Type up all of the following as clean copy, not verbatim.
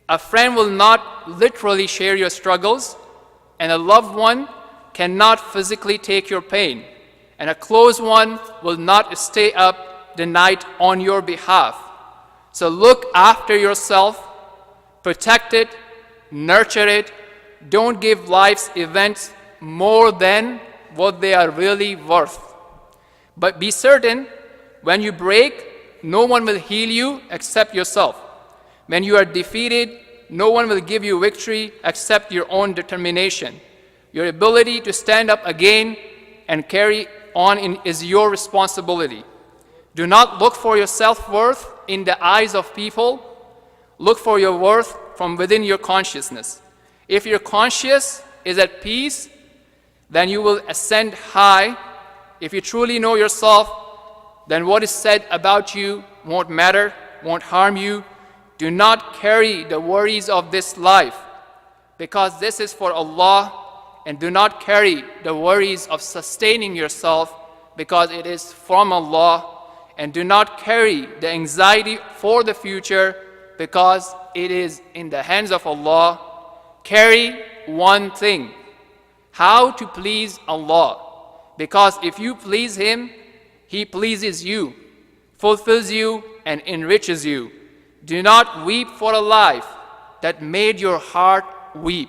A friend will not literally share your struggles, and a loved one cannot physically take your pain, and a close one will not stay up the night on your behalf. So look after yourself, protect it, nurture it. Don't give life's events more than what they are really worth. But be certain, when you break, no one will heal you except yourself. When you are defeated, no one will give you victory except your own determination. Your ability to stand up again and carry on is your responsibility. Do not look for your self-worth in the eyes of people. Look for your worth from within your consciousness. If your conscience is at peace, then you will ascend high. If you truly know yourself, then what is said about you won't matter, won't harm you. Do not carry the worries of this life, because this is for Allah, and do not carry the worries of sustaining yourself, because it is from Allah, and do not carry the anxiety for the future, because it is in the hands of Allah. Carry one thing: how to please Allah, because if you please Him, He pleases you, fulfills you, and enriches you. Do not weep for a life that made your heart weep.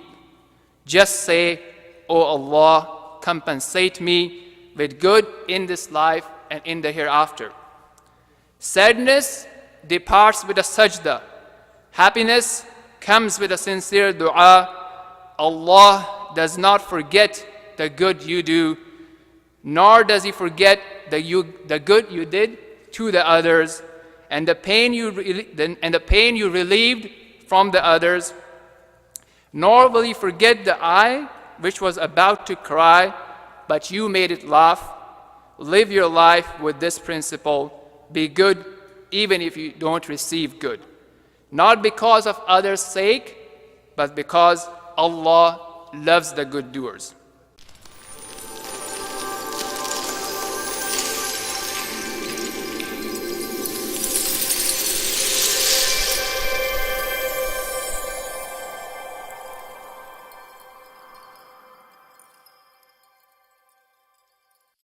Just say, "O Allah, compensate me with good in this life and in the hereafter." Sadness departs with a sajda. Happiness comes with a sincere dua. Allah does not forget the good you do, nor does He forget the good you did to the others, and the pain you relieved from the others. Nor will He forget the eye which was about to cry, but you made it laugh. Live your life with this principle: be good even if you don't receive good, not because of others' sake, but because Allah loves the good doers.